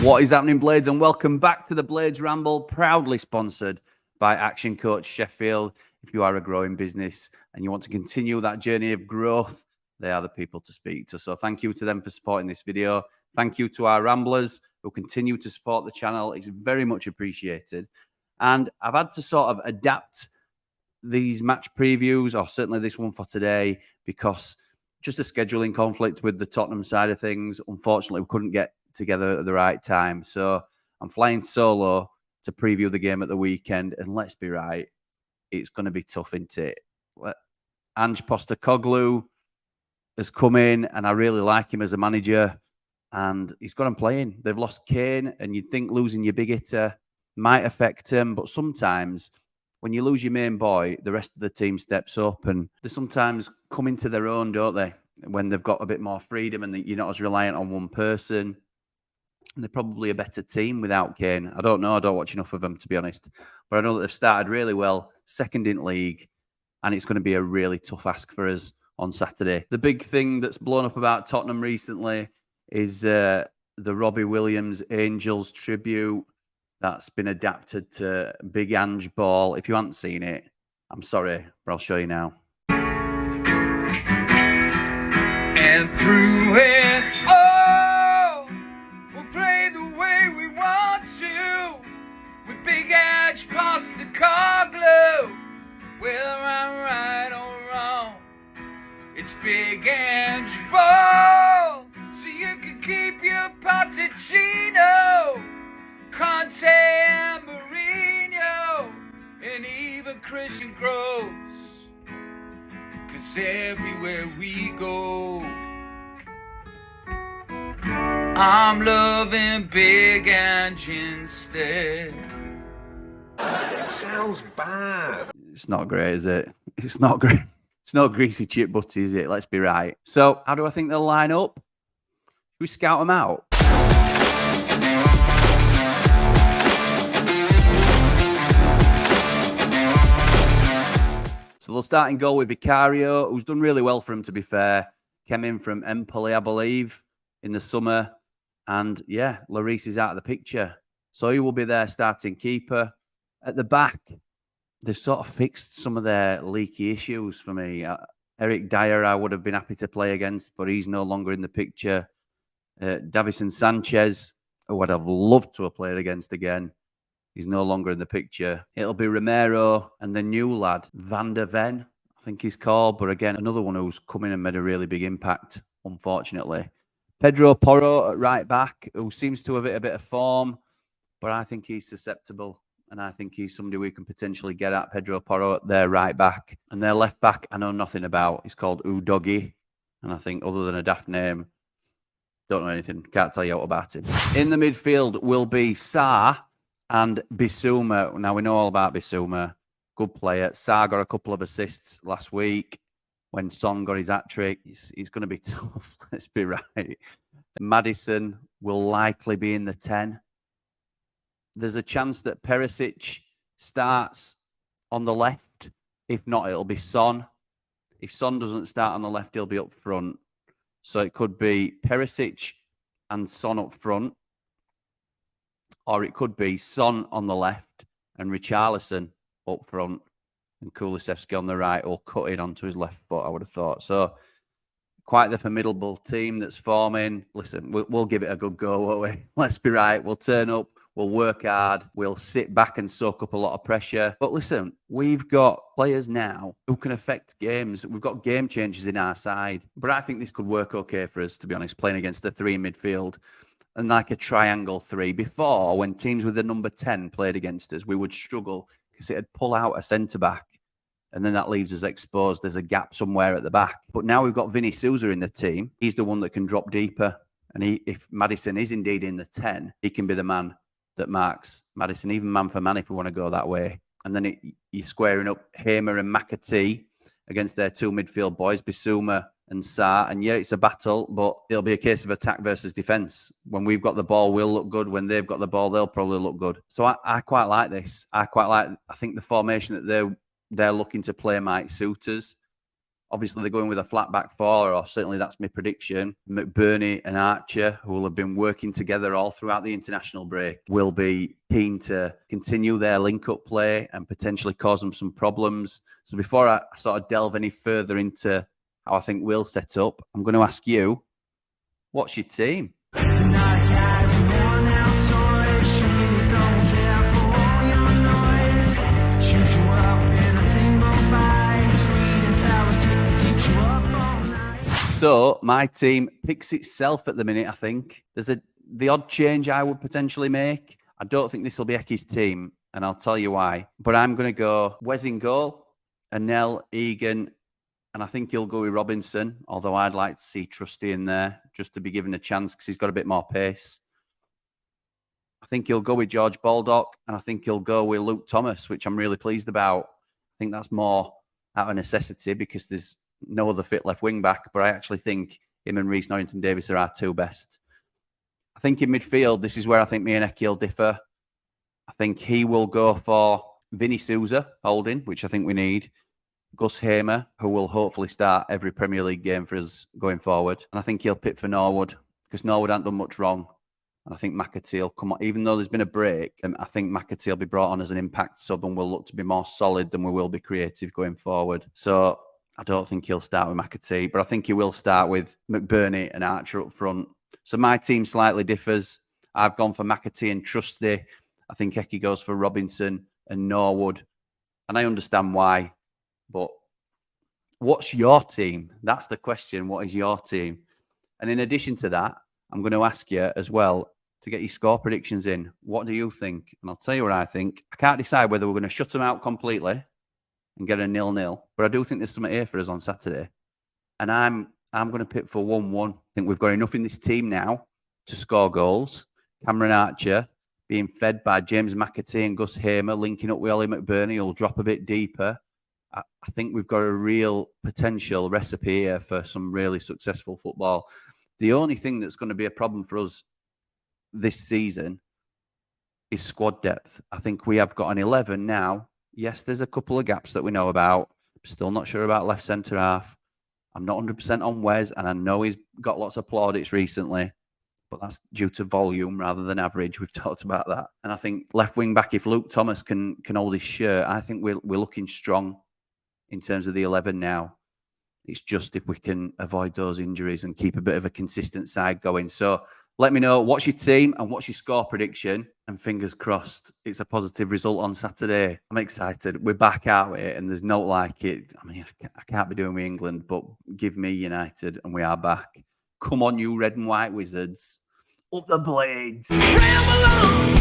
What is happening, Blades? And welcome back to the Blades Ramble, proudly sponsored by Action Coach Sheffield. If you are a growing business and you want to continue that journey of growth, they are the people to speak to. So thank you to them for supporting this video. Thank you to our Ramblers who continue to support the channel. It's very much appreciated. And I've had to sort of adapt these match previews, or certainly this one for today, because just a scheduling conflict with the Tottenham side of things. Unfortunately, we couldn't get together at the right time. So I'm flying solo to preview the game at the weekend. And let's be right, it's going to be tough, isn't it? Ange Postecoglou has come in, and I really like him as a manager. And he's got them playing. They've lost Kane, and you'd think losing your big hitter might affect him. But sometimes when you lose your main boy, the rest of the team steps up, and they sometimes come into their own, don't they? When they've got a bit more freedom and you're not as reliant on one person. And they're probably a better team without Kane. I don't know. I don't watch enough of them, to be honest. But I know that they've started really well, second in league, and it's going to be a really tough ask for us on Saturday. The big thing that's blown up about Tottenham recently is the Robbie Williams Angels tribute that's been adapted to Big Ange Ball. If you haven't seen it, I'm sorry, but I'll show you now. And through it all, we'll play the way we want to, with Big Ange Postecoglou. Whether I'm right or wrong, it's Big Ange Ball, so you can keep your Pochettino, Conte and Mourinho, and even Christian Gross. 'Cause everywhere we go, I'm loving Big Ange instead. It sounds bad. It's not great, is it? It's not great. It's not greasy chip butty, is it? Let's be right. So how do I think they'll line up? Should we scout them out? So they'll start in goal with Vicario, who's done really well for him, to be fair. Came in from Empoli, I believe, in the summer. And yeah, Lloris is out of the picture. So he will be their starting keeper. At the back, they've sort of fixed some of their leaky issues for me. Eric Dyer, I would have been happy to play against, but he's no longer in the picture. Davison Sanchez, who I'd have loved to have played against again. He's no longer in the picture. It'll be Romero and the new lad, Van der Ven, I think he's called. But again, another one who's come in and made a really big impact, unfortunately. Pedro Porro at right back, who seems to have hit a bit of form, but I think he's susceptible. And I think he's somebody we can potentially get at. Pedro Porro at their right back. And their left back, I know nothing about. He's called Udogi. And I think other than a daft name, don't know anything. Can't tell you out about him. In the midfield will be Sarr and Bissouma. Now, we know all about Bissouma. Good player. Sarr got a couple of assists last week when Son got his hat-trick. He's going to be tough, let's be right. Maddison will likely be in the 10. There's a chance that Perisic starts on the left. If not, it'll be Son. If Son doesn't start on the left, he'll be up front. So it could be Perisic and Son up front. Or it could be Son on the left and Richarlison up front and Kulusevski on the right, or cut in onto his left foot, I would have thought. So quite the formidable team that's forming. Listen, we'll give it a good go, won't we? Let's be right. We'll turn up. We'll work hard. We'll sit back and soak up a lot of pressure. But listen, we've got players now who can affect games. We've got game changers in our side. But I think this could work okay for us, to be honest, playing against the three in midfield. And like a triangle three. Before, when teams with the number 10 played against us, we would struggle because it'd pull out a centre-back. And then that leaves us exposed. There's a gap somewhere at the back. But now we've got Vinny Souza in the team. He's the one that can drop deeper. And if Maddison is indeed in the 10, he can be the man that marks Maddison, even man for man if we want to go that way. And then you're squaring up Hamer and McAtee against their two midfield boys, Bissouma and Sarr. And yeah, it's a battle, but it'll be a case of attack versus defence. When we've got the ball, we'll look good. When they've got the ball, they'll probably look good. So I quite like this. I think the formation that they're looking to play might suit us. Obviously, they're going with a flat back four, or certainly that's my prediction. McBurney and Archer, who will have been working together all throughout the international break, will be keen to continue their link-up play and potentially cause them some problems. So before I sort of delve any further into how I think we'll set up, I'm going to ask you, what's your team? So my team picks itself at the minute, I think. There's the odd change I would potentially make. I don't think this will be Ecky's team, and I'll tell you why. But I'm going to go Wes in goal, Anel, Egan, and I think he'll go with Robinson, although I'd like to see Trusty in there just to be given a chance because he's got a bit more pace. I think he'll go with George Baldock, and I think he'll go with Luke Thomas, which I'm really pleased about. I think that's more out of necessity because there's no other fit left wing back, but I actually think him and Reece Norrington-Davies are our two best. I think in midfield, this is where I think me and Ecky will differ. I think he will go for Vinny Souza holding, which I think we need. Gus Hamer, who will hopefully start every Premier League game for us going forward. And I think he'll pick for Norwood, because Norwood hasn't done much wrong. And I think McAtee will come on. Even though there's been a break, I think McAtee will be brought on as an impact sub and will look to be more solid than we will be creative going forward. So I don't think he'll start with McAtee, but I think he will start with McBurney and Archer up front. So my team slightly differs. I've gone for McAtee and Trusty. I think Ecky goes for Robinson and Norwood. And I understand why. But what's your team? That's the question. What is your team? And in addition to that, I'm going to ask you as well to get your score predictions in. What do you think? And I'll tell you what I think. I can't decide whether we're going to shut them out completely and get a 0-0. But I do think there's something here for us on Saturday. And I'm going to pick for 1-1. I think we've got enough in this team now to score goals. Cameron Archer being fed by James McAtee and Gus Hamer, linking up with Ollie McBurney, who'll drop a bit deeper. I think we've got a real potential recipe here for some really successful football. The only thing that's going to be a problem for us this season is squad depth. I think we have got an 11 now. Yes, there's a couple of gaps that we know about. Still not sure about left centre half. I'm not 100% on Wes, and I know he's got lots of plaudits recently, but that's due to volume rather than average. We've talked about that. And I think left wing back, if Luke Thomas can hold his shirt, I think we're looking strong in terms of the 11 now. It's just if we can avoid those injuries and keep a bit of a consistent side going. So let me know, what's your team and what's your score prediction? And fingers crossed, it's a positive result on Saturday. I'm excited. We're back at it, and there's no like it. I mean, I can't be doing with England, but give me United, and we are back. Come on, you red and white wizards. Up the blades. Ramble on.